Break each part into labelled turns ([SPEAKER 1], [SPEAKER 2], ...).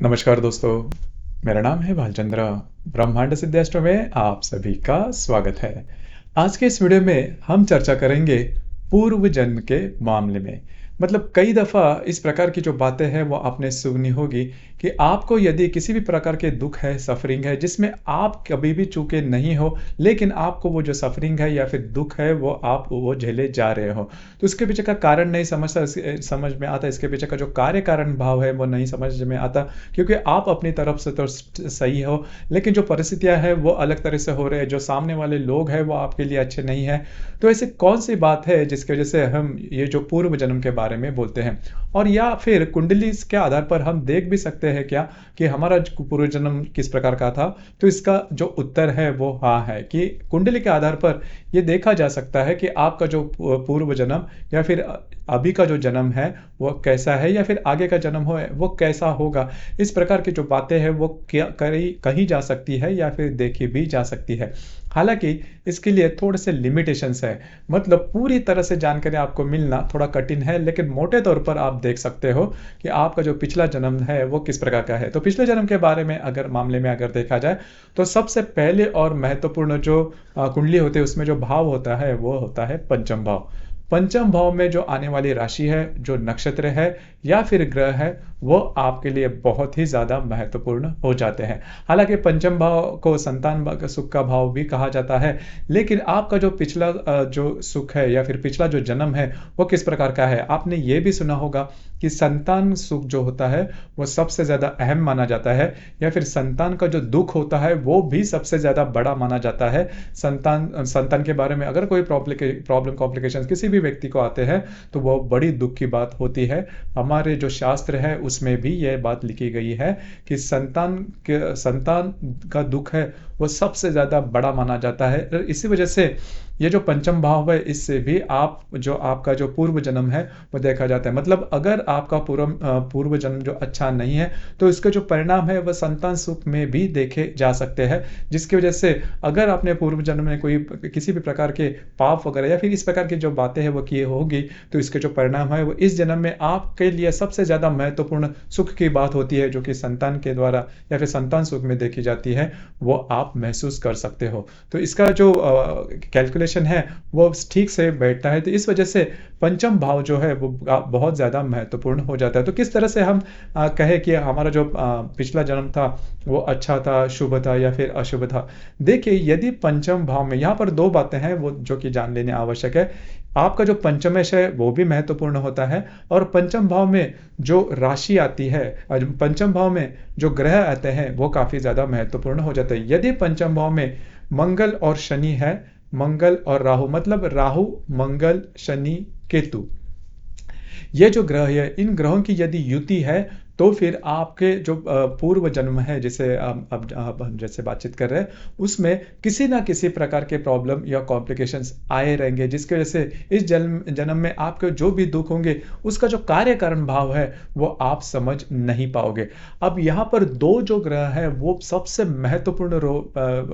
[SPEAKER 1] नमस्कार दोस्तों, मेरा नाम है भालचंद्र। ब्रह्मांड सिद्धाश्रम में आप सभी का स्वागत है। आज के इस वीडियो में हम चर्चा करेंगे पूर्व जन्म के मामले में। मतलब कई दफ़ा इस प्रकार की जो बातें हैं वो आपने सुनी होगी कि आपको यदि किसी भी प्रकार के दुख है, सफरिंग है, जिसमें आप कभी भी चूके नहीं हो, लेकिन आपको वो जो सफरिंग है या फिर दुख है वो आप वो झेले जा रहे हो, तो इसके पीछे का कारण नहीं समझ में आता। इसके पीछे का जो कार्य कारण भाव है वो नहीं समझ में आता, क्योंकि आप अपनी तरफ से तो सही हो, लेकिन जो परिस्थितियां हैं वो अलग तरह से हो रहे हैं, जो सामने वाले लोग हैं वो आपके लिए अच्छे नहीं है। तो ऐसी कौन सी बात है जिसकी वजह से हम ये जो पूर्व जन्म के बारे में बोलते हैं, और या फिर कुंडली के आधार पर हम देख भी सकते हैं क्या कि हमारा पूर्व जन्म किस प्रकार का था? तो इसका जो उत्तर है वो हाँ है कि कुंडली के आधार पर ये देखा जा सकता है कि आपका जो पूर्व जन्म या फिर अभी का जो जन्म है वो कैसा है, या फिर आगे का जन्म हो वो कैसा होगा। इस प्रकार की जो बातें हैं वो क्या कही जा सकती है या फिर देखी भी जा सकती है। हालांकि इसके लिए थोड़े से लिमिटेशंस है, मतलब पूरी तरह से जानकारी आपको मिलना थोड़ा कठिन है, लेकिन मोटे तौर पर आप देख सकते हो कि आपका जो पिछला जन्म है वो किस प्रकार का है। तो पिछले जन्म के बारे में अगर मामले में अगर देखा जाए, तो सबसे पहले और महत्वपूर्ण जो कुंडली होती है उसमें जो भाव होता है वो होता है पंचम भाव। पंचम भाव में जो आने वाली राशि है, जो नक्षत्र है या फिर ग्रह है, वो आपके लिए बहुत ही ज्यादा महत्वपूर्ण हो जाते हैं। हालांकि पंचम भाव को संतान सुख का भाव भी कहा जाता है, लेकिन आपका जो पिछला जो सुख है या फिर पिछला जो जन्म है वो किस प्रकार का है। आपने ये भी सुना होगा कि संतान सुख जो होता है वो सबसे ज्यादा अहम माना जाता है, या फिर संतान का जो दुख होता है वो भी सबसे ज्यादा बड़ा माना जाता है। संतान के बारे में अगर कोई प्रॉब्लम कॉम्प्लिकेशन किसी भी व्यक्ति को आते हैं तो वो बड़ी दुख की बात होती है। हमारे जो शास्त्र है उसमें भी यह बात लिखी गई है कि संतान का दुख है वो सबसे ज्यादा बड़ा माना जाता है। इसी वजह से ये जो पंचम भाव है इससे भी आपका जो पूर्व जन्म है वो देखा जाता है। मतलब अगर आपका पूर्व जन्म जो अच्छा नहीं है तो इसके जो परिणाम है वह संतान सुख में भी देखे जा सकते हैं, जिसकी वजह से अगर आपने पूर्व जन्म में कोई किसी भी प्रकार के पाप वगैरह या फिर इस प्रकार की जो बातें हैं वो किए होगी, तो इसके जो परिणाम है वो इस जन्म में आपके लिए सबसे ज्यादा महत्वपूर्ण सुख की बात होती है, जो कि संतान के द्वारा या फिर संतान सुख में देखी जाती है, वो आप महसूस कर सकते हो। तो इसका जो कैलकुलेशन है वो ठीक से बैठता है। तो इस वजह से पंचम भाव जो है वो बहुत ज्यादा महत्वपूर्ण हो जाता है। तो किस तरह से हम कहे कि हमारा जो पिछला जन्म था वो अच्छा था, शुभ था या फिर अशुभ था। देखिए, यदि पंचम भाव में, यहाँ पर दो बातें हैं वो जो कि जान लेने आवश्यक है। आपका जो पंचमेश है वो भी महत्वपूर्ण होता है, और पंचम भाव में जो राशि आती है, पंचम भाव में जो ग्रह आते हैं वो काफी ज्यादा महत्वपूर्ण हो जाते हैं। यदि पंचम भाव में मंगल और शनि है, मंगल और राहु, मतलब राहु, मंगल, शनि, केतु, ये जो ग्रह है, इन ग्रहों की यदि युति है तो फिर आपके जो पूर्व जन्म है, जिसे अब हम जैसे बातचीत कर रहे हैं, उसमें किसी ना किसी प्रकार के प्रॉब्लम या कॉम्प्लिकेशंस आए रहेंगे, जिसकी वजह से इस जन्म में आपके जो भी दुख होंगे उसका जो कार्य कारण भाव है वो आप समझ नहीं पाओगे। अब यहाँ पर दो जो ग्रह है वो सबसे महत्वपूर्ण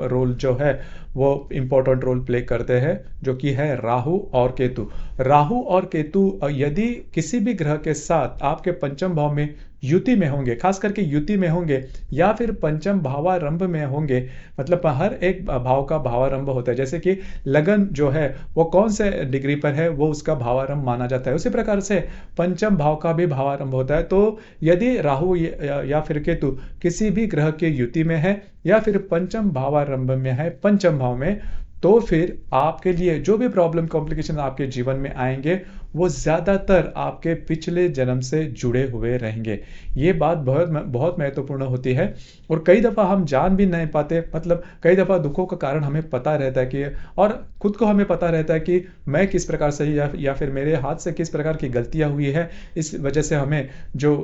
[SPEAKER 1] रोल जो है वो इंपॉर्टेंट रोल प्ले करते हैं, जो कि है राहु और केतु। राहु और केतु यदि किसी भी ग्रह के साथ आपके पंचम भाव में युति में होंगे, खास करके युति में होंगे या फिर पंचम भावारंभ में होंगे, मतलब हर एक भाव का भावारंभ होता है। जैसे कि लगन जो है वो कौन से डिग्री पर है वो उसका भावारंभ माना जाता है, उसी प्रकार से पंचम भाव का भी भावारंभ होता है। तो यदि राहु या फिर केतु किसी भी ग्रह के युति में है या फिर पंचम भावारंभ में है, पंचम भाव में, तो फिर आपके लिए जो भी प्रॉब्लम कॉम्प्लिकेशन आपके जीवन में आएंगे वो ज्यादातर आपके पिछले जन्म से जुड़े हुए रहेंगे। ये बात बहुत बहुत महत्वपूर्ण होती है, और कई दफा हम जान भी नहीं पाते। मतलब कई दफा दुखों का कारण हमें पता रहता है कि, और खुद को हमें पता रहता है कि मैं किस प्रकार से या फिर मेरे हाथ से किस प्रकार की गलतियां हुई है, इस वजह से हमें जो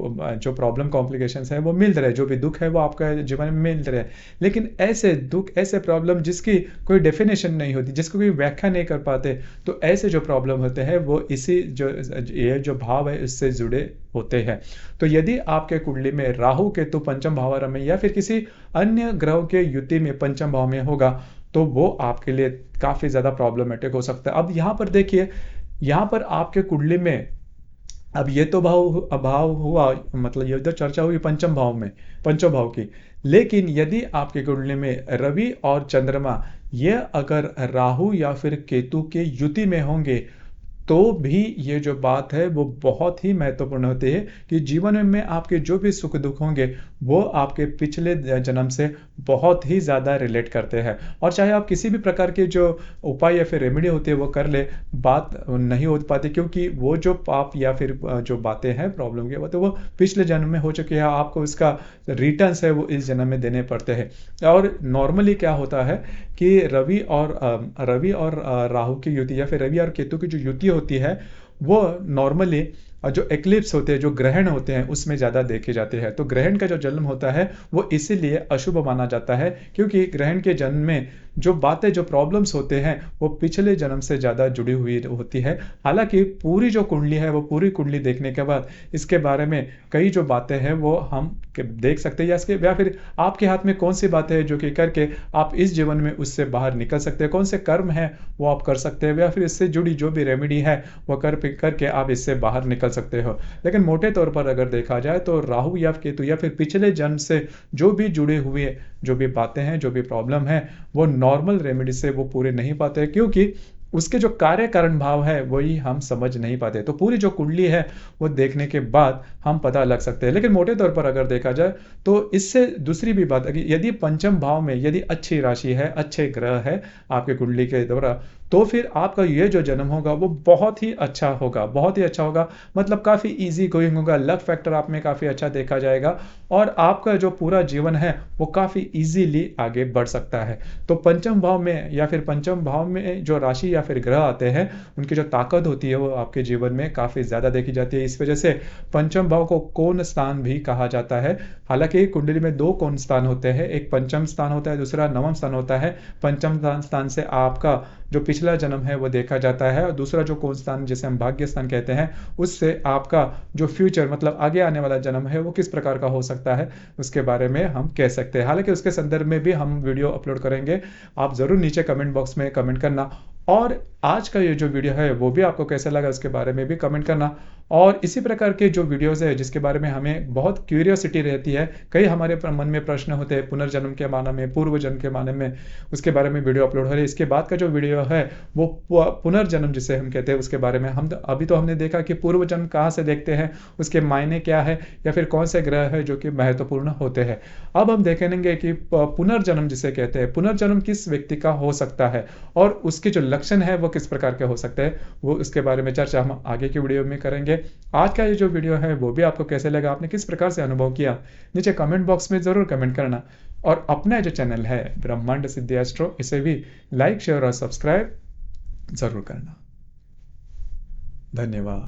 [SPEAKER 1] प्रॉब्लम कॉम्प्लिकेशन है वो मिल रहे, जो भी दुख है वो आपका जीवन में मिल रहे। लेकिन ऐसे दुख, ऐसे प्रॉब्लम जिसकी कोई डेफिनेशन नहीं होती, जिसको कोई व्याख्या नहीं कर पाते, तो ऐसे जो प्रॉब्लम होते हैं वो इसी ये जो भाव है इससे जुड़े होते हैं। तो यदि आपके कुंडली में राहु केतु पंचम भावारंभ में या फिर किसी अन्य ग्रहों के युति में पंचम भाव में होगा, तो वो आपके लिए काफी ज्यादा प्रॉब्लमेटिक हो सकता है। अब यहां पर देखिए, यहां पर आपके कुंडली में अब ये तो भाव हुआ, मतलब ये इधर चर्चा हुई पंचम भाव में, पंचम भाव की। लेकिन यदि आपकी कुंडली में रवि और चंद्रमा ये अगर राहु या फिर केतु के युति में होंगे, तो भी ये जो बात है वो बहुत ही महत्वपूर्ण होती है कि जीवन में आपके जो भी सुख दुख होंगे वो आपके पिछले जन्म से बहुत ही ज़्यादा रिलेट करते हैं। और चाहे आप किसी भी प्रकार के जो उपाय या फिर रेमेडी होती है वो कर ले, बात नहीं हो पाती, क्योंकि वो जो पाप या फिर जो बातें हैं प्रॉब्लम की, वो तो वो पिछले जन्म में हो चुकी है, आपको इसका रिटर्न्स है वो इस जन्म में देने पड़ते हैं। और नॉर्मली क्या होता है कि रवि और राहु की युति या फिर रवि और केतु की जो युति होती है वो नॉर्मली जो एक्लिप्स होते हैं, जो ग्रहण होते हैं, उसमें ज़्यादा देखे जाते हैं। तो ग्रहण का जो जन्म होता है वो इसीलिए अशुभ माना जाता है, क्योंकि ग्रहण के जन्म में जो बातें, जो प्रॉब्लम्स होते हैं वो पिछले जन्म से ज़्यादा जुड़ी हुई होती है। हालांकि पूरी जो कुंडली है वो पूरी कुंडली देखने के बाद इसके बारे में कई जो बातें हैं वो हम देख सकते हैं, या फिर आपके हाथ में कौन सी बातें हैं जो कि करके आप इस जीवन में उससे बाहर निकल सकते हैं, कौन से कर्म हैं वो आप कर सकते हैं, या फिर इससे जुड़ी जो भी रेमेडी है वो करके आप इससे बाहर निकल सकते हो। लेकिन मोटे तौर पर अगर देखा जाए तो राहु या केतु या फिर पिछले जन्म से जो भी जुड़े हुए जो भी बातें हैं, जो भी प्रॉब्लम है, वो नॉर्मल रेमेडी से वो पूरे नहीं पाते, क्योंकि उसके जो कार्य कारण भाव है वही हम समझ नहीं पाते। तो पूरी जो कुंडली है वो देखने के बाद हम पता लग सकते हैं। लेकिन मोटे तौर पर अगर देखा जाए तो इससे दूसरी भी बात है कि यदि पंचम भाव में यदि अच्छी राशि है, अच्छे ग्रह है आपके कुंडली के द्वारा, तो फिर आपका ये जो जन्म होगा वो बहुत ही अच्छा होगा, बहुत ही अच्छा होगा। मतलब काफ़ी इजी गोइंग होगा, लक फैक्टर आप में काफ़ी अच्छा देखा जाएगा, और आपका जो पूरा जीवन है वो काफ़ी इजीली आगे बढ़ सकता है। तो पंचम भाव में या फिर पंचम भाव में जो राशि या फिर ग्रह आते हैं उनकी जो ताकत होती है वो आपके जीवन में काफ़ी ज़्यादा देखी जाती है। इस वजह से पंचम भाव को कोण स्थान भी कहा जाता है। हालांकि कुंडली में दो कोण स्थान होते हैं, एक पंचम स्थान होता है, दूसरा नवम स्थान होता है। पंचम स्थान से आपका जो पिछला जन्म है वो देखा जाता है, और दूसरा जो कोण स्थान जिसे हम भाग्य स्थान कहते हैं, उससे आपका जो फ्यूचर मतलब आगे आने वाला जन्म है वो किस प्रकार का हो सकता है उसके बारे में हम कह सकते हैं। हालांकि उसके संदर्भ में भी हम वीडियो अपलोड करेंगे, आप ज़रूर नीचे कमेंट बॉक्स में कमेंट करना। और आज का ये जो वीडियो है वो भी आपको कैसा लगा उसके बारे में भी कमेंट करना। और इसी प्रकार के जो वीडियोज़ है जिसके बारे में हमें बहुत क्यूरियोसिटी रहती है, कई हमारे मन में प्रश्न होते हैं पुनर्जन्म के माने में, पूर्व जन्म के माने में, उसके बारे में वीडियो अपलोड हो रही है। इसके बाद का जो वीडियो है वो पुनर्जन्म जिसे हम कहते हैं उसके बारे में। हम अभी तो हमने देखा कि पूर्व जन्म कहाँ से देखते हैं, उसके मायने क्या है, या फिर कौन से ग्रह है जो कि महत्वपूर्ण होते हैं। अब हम देखेंगे कि पुनर्जन्म जिसे कहते हैं, पुनर्जन्म किस व्यक्ति का हो सकता है और उसके जो लक्षण है वो किस प्रकार के हो सकते हैं, वो उसके बारे में चर्चा हम आगे की वीडियो में करेंगे। आज का ये जो वीडियो है वो भी आपको कैसे लगा, आपने किस प्रकार से अनुभव किया, नीचे कमेंट बॉक्स में ज़रूर कमेंट करना। और अपना जो चैनल है ब्रह्मांड सिद्धि एस्ट्रो, इसे भी लाइक शेयर और सब्सक्राइब ज़रूर करना। धन्यवाद।